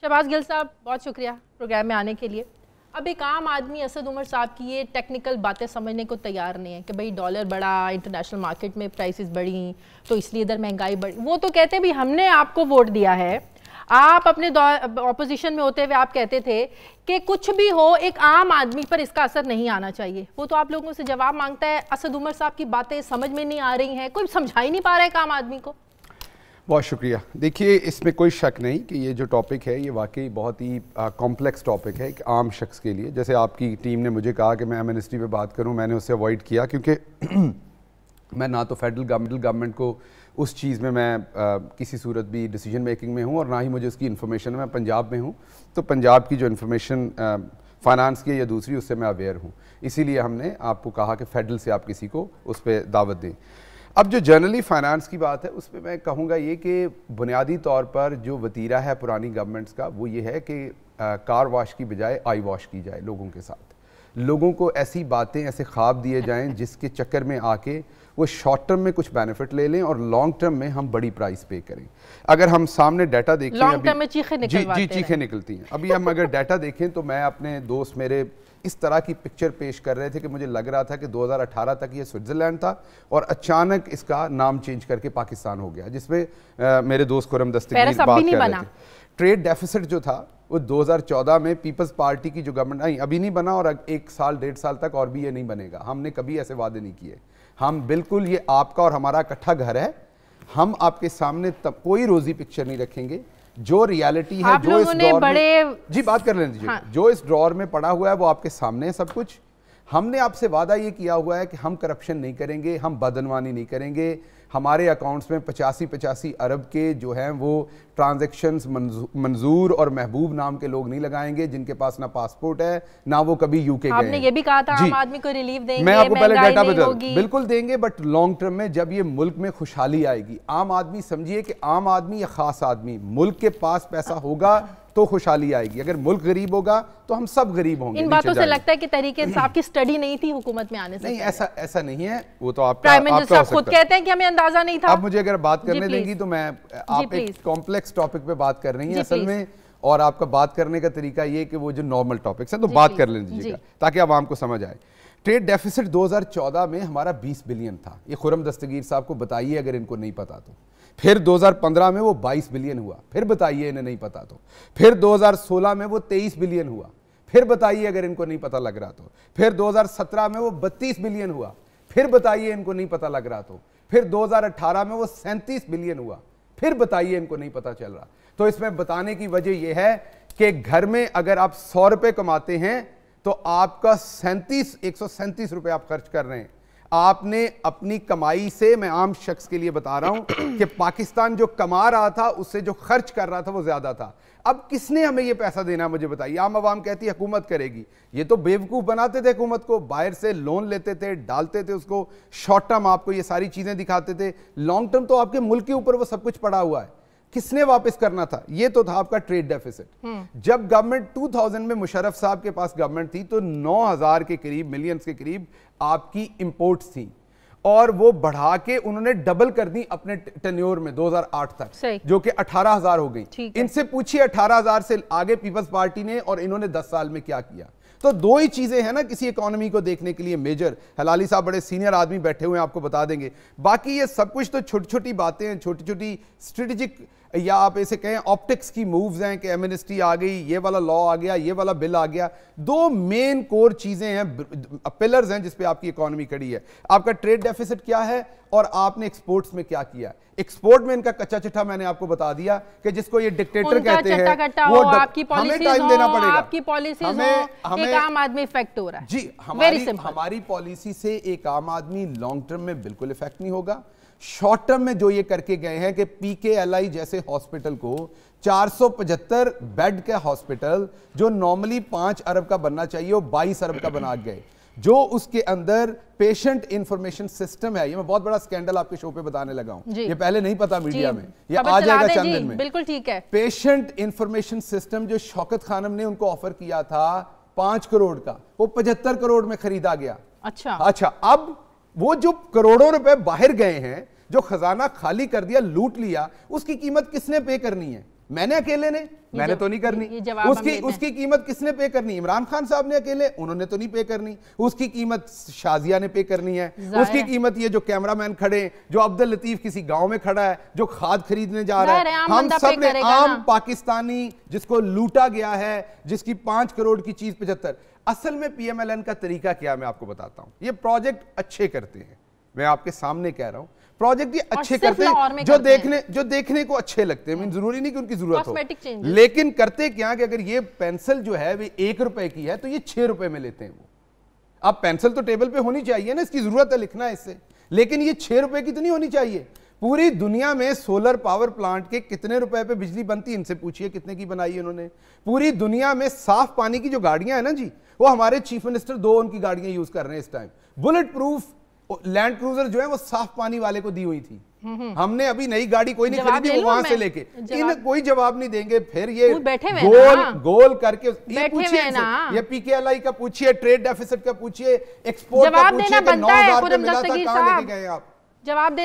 शहबाज गिल साहब, बहुत शुक्रिया प्रोग्राम में आने के लिए। अब एक आम आदमी असद उमर साहब की ये टेक्निकल बातें समझने को तैयार नहीं है कि भाई डॉलर बढ़ा, इंटरनेशनल मार्केट में प्राइसेस बढ़ी तो इसलिए इधर महंगाई बढ़ी। वो तो कहते हैं भी हमने आपको वोट दिया है, आप अपने ऑपोजिशन में होते हुए आप कहते थे कि कुछ भी हो एक आम आदमी पर इसका असर नहीं आना चाहिए। वो तो आप लोगों से जवाब मांगता है, असद उमर साहब की बातें समझ में नहीं आ रही हैं, कोई समझा ही नहीं पा रहा है एक आम आदमी को। बहुत शुक्रिया। देखिए, इसमें कोई शक नहीं कि ये जो टॉपिक है ये वाकई बहुत ही कॉम्प्लेक्स टॉपिक है एक आम शख्स के लिए। जैसे आपकी टीम ने मुझे कहा कि मैं मिनिस्ट्री पे बात करूं, मैंने उससे अवॉइड किया क्योंकि मैं ना तो फेडरल गवर्नमेंट को उस चीज़ में मैं किसी सूरत भी डिसीजन मेकिंग में हूं और ना ही मुझे उसकी इन्फॉर्मेशन है। मैं पंजाब में हूं तो पंजाब की जो इन्फॉर्मेशन फाइनेंस की या दूसरी उससे मैं अवेयर हूँ, इसीलिए हमने आपको कहा कि फेडरल से आप किसी को उस पर दावत दें। अब जो जनरली फाइनेंस की बात है उस पर मैं कहूँगा ये कि बुनियादी तौर पर जो वतीरा है पुरानी गवर्नमेंट्स का वो ये है कि कार वॉश की बजाय आई वॉश की जाए लोगों के साथ। लोगों को ऐसी बातें, ऐसे ख्वाब दिए जाएं जिसके चक्कर में आके वो शॉर्ट टर्म में कुछ बेनिफिट ले लें और लॉन्ग टर्म में हम बड़ी प्राइस पे करें। अगर हम सामने डाटा देखें, लॉन्ग टर्म में चीखें निकलती हैं। अभी हम अगर डाटा देखें तो मैं अपने दोस्त मेरे इस तरह की पिक्चर पेश कर रहे थे कि मुझे लग रहा था कि 2018 तक ये स्विट्ज़रलैंड था और अचानक इसका नाम चेंज करके पाकिस्तान हो गया, जिसमें मेरे दोस्त खुरम दस्तगीर बात कर रहे थे। ट्रेड डेफिसिट जो था वो 2014 में पीपल्स पार्टी की जो गवर्नमेंट नहीं अभी नहीं बना और एक साल डेढ़ साल तक और भी ये नहीं बनेगा। हमने कभी ऐसे वादे नहीं किए। हम बिल्कुल, ये आपका और हमारा इकट्ठा घर है, हम आपके सामने तब कोई रोजी पिक्चर नहीं रखेंगे। जो रियलिटी है, जो इस ड्रॉर में, जी बात कर लेने दीजिए, जो इस ड्रॉर में पड़ा हुआ है वो आपके सामने है सब कुछ। हमने आपसे वादा ये किया हुआ है कि हम करप्शन नहीं करेंगे, हम बदनवानी नहीं करेंगे। हमारे अकाउंट्स में 85 अरब के जो हैं वो ट्रांजैक्शंस मंजूर और महबूब नाम के लोग नहीं लगाएंगे जिनके पास ना पासपोर्ट है ना वो कभी यूके गए। आपने ये भी कहा था आम आदमी को रिलीफ देंगे, मैं आपको पहले डाटा बिल्कुल देंगे, बट लॉन्ग टर्म में जब ये मुल्क में खुशहाली आएगी, आम आदमी समझिए कि आम आदमी या खास आदमी, मुल्क के पास पैसा होगा तो खुशहाली आएगी। अगर मुल्क गरीब होगा तो हम सब गरीब होंगे। इन बातों से लगता है कि तहरीक इंसाफ की स्टडी नहीं थी हुकूमत में आने से। नहीं, ऐसा नहीं है। वो तो आप प्राइम मिनिस्टर खुद कहते हैं कि हमें अंदाजा नहीं था। आप मुझे अगर बात करने देंगी तो मैं, आप एक कॉम्प्लेक्स टॉपिक पे बात कर रही हैं असल में, और आपका बात करने का तरीका ये कि वो जो नॉर्मल टॉपिक्स है तो बात कर लेने दीजिएगा ताकि आवाम को समझ आए। ट्रेड डेफिसिट 2014 में हमारा 20 बिलियन था, ये खुरम दस्तगीर साहब को बताइए अगर इनको नहीं पता तो। फिर 2015 में वो 22 बिलियन हुआ, फिर बताइए इन्हें नहीं पता तो। फिर 2016 में वो 23 बिलियन हुआ, फिर बताइए अगर इनको नहीं पता लग रहा तो। फिर 2017 में वो 32 बिलियन हुआ, फिर बताइए इनको नहीं पता लग रहा तो। फिर 2018 में वो 37 बिलियन हुआ, फिर बताइए इनको नहीं पता चल रहा। तो इसमें बताने की वजह यह है कि घर में अगर आप 100 रुपए कमाते हैं तो आपका 137 रुपए आप खर्च कर रहे हैं। आपने अपनी कमाई से, मैं आम शख्स के लिए बता रहा हूं कि पाकिस्तान जो कमा रहा था उससे जो खर्च कर रहा था वो ज्यादा था। अब किसने हमें ये पैसा देना है मुझे बताइए। आम आवाम कहती है हुकूमत करेगी, ये तो बेवकूफ बनाते थे हुकूमत को, बाहर से लोन लेते थे, डालते थे उसको, शॉर्ट टर्म आपको ये सारी चीजें दिखाते थे, लॉन्ग टर्म तो आपके मुल्क के ऊपर वो सब कुछ पड़ा हुआ है। किसने वापस करना था? ये तो था आपका ट्रेड डेफिसिट। जब गवर्नमेंट 2000 में मुशर्रफ साहब के पास गवर्नमेंट थी तो 9000 के करीब, मिलियंस के करीब आपकी इंपोर्ट्स थी और वो बढ़ा के उन्होंने डबल कर दी अपने टेन्योर में 2008 तक, जो कि 18000 हो गई। इनसे पूछिए 18000 से आगे पीपल्स पार्टी ने और इन्होंने 10 साल में क्या किया। तो दो ही चीजें हैं ना किसी इकोनॉमी को देखने के लिए मेजर। हलाली साहब बड़े सीनियर आदमी बैठे हुए हैं, आपको बता देंगे। बाकी ये सब कुछ तो छोटी छोटी बातें हैं, छोटी छोटी स्ट्रेटेजिक या आप ऐसे कहें ऑप्टिक्स की मूव्स हैं कि एमनेस्टी आ गई, ये वाला लॉ आ गया, ये वाला बिल आ गया। दो मेन कोर चीजें हैं, पिलर्स हैं जिस पे आपकी इकोनॉमी खड़ी है। आपका ट्रेड डेफिसिट क्या है और आपने एक्सपोर्ट्स में क्या किया। एक्सपोर्ट में इनका कच्चा चिट्ठा मैंने आपको बता दिया कि जिसको ये डिक्टेटर कहते हैं, वो हमें टाइम देना पड़ेगा। आपकी पॉलिसी हमें एक आम आदमी इफेक्ट हो रहा है जी। हमारी पॉलिसी से एक आम आदमी लॉन्ग टर्म में बिल्कुल इफेक्ट नहीं होगा। शॉर्ट टर्म में जो ये करके गए हैं कि PKLI जैसे हॉस्पिटल को 475 बेड का हॉस्पिटल जो नॉर्मली 5 अरब का बनना चाहिए वो 22 अरब का बना गए। जो उसके अंदर पेशेंट इंफॉर्मेशन सिस्टम है, ये मैं बहुत बड़ा स्कैंडल आपके शो पे बताने लगा हूं, ये पहले नहीं पता मीडिया में, ये आ जाएगा चंद दिन में। बिल्कुल ठीक है। पेशेंट इंफॉर्मेशन सिस्टम जो शौकत खानम ने उनको ऑफर किया था 5 करोड़ का, वो 75 करोड़ में खरीदा गया। अच्छा, अब वो जो करोड़ों रुपए बाहर गए हैं, जो खजाना खाली कर दिया, लूट लिया, उसकी कीमत किसने पे करनी है? میں نے اکیلے نے میں نے تو نہیں کرنی. اس کی قیمت کس نے پے کرنی؟ عمران خان صاحب نے اکیلے, انہوں نے تو نہیں پے کرنی. اس کی قیمت شازیہ نے پے کرنی ہے. اس کی قیمت یہ جو کیمرہ مین کھڑے ہیں, جو عبداللطیف کسی گاؤں میں کھڑا ہے, جو کھاد خریدنے جا رہا ہے, ہم سب نے, عام پاکستانی جس کو لوٹا گیا ہے, جس کی 5 کروڑ کی چیز 75. اصل میں پی ایم ایل این کا طریقہ کیا میں آپ کو بتاتا ہوں. یہ پروجیکٹ اچھے کرتے ہیں, میں آپ کے سامنے کہہ رہا ہوں, پروجیکٹ یہ اچھے کرتے ہیں جو دیکھنے کو اچھے لگتے ہیں. ضروری نہیں کہ ان کی ضرورت ہو, لیکن کرتے کیا کہ اگر یہ پینسل جو ہے وہ 1 روپے کی ہے تو یہ 6 روپے میں لیتے ہیں وہ. اب پینسل تو ٹیبل پہ ہونی چاہیے نا, اس کی ضرورت ہے لکھنا ہے اس سے, لیکن یہ 6 روپے کی تو نہیں ہونی چاہیے. پوری دنیا میں سولر پاور پلانٹ کے کتنے روپے پہ بجلی بنتی, ان سے پوچھئے کتنے کی بنائی ہے انہوں نے. پوری دنیا میں صاف پانی کی جو گاڑیاں ہیں نا جی, وہ ہمارے چیف منسٹر 2 ان کی گاڑیاں یوز کر رہے ہیں اس time. Bullet proof land cruiser جو ہے وہ صاف پانی والے کو دی ہوئی تھی. ہم نے ابھی نئی گاڑی کوئی نہیں خریدی, وہ وہاں سے لے کے, انہیں کوئی جواب نہیں دیں گے. پھر یہ گول کر کے یہ پی کے ایل آئی کا پوچھئے, ٹریڈ ڈیفیسٹ کا پوچھئے, ایکسپورٹ کا پوچھئے کہ 9,000 پہ ملا تھا, کہاں لے کے گئے آپ؟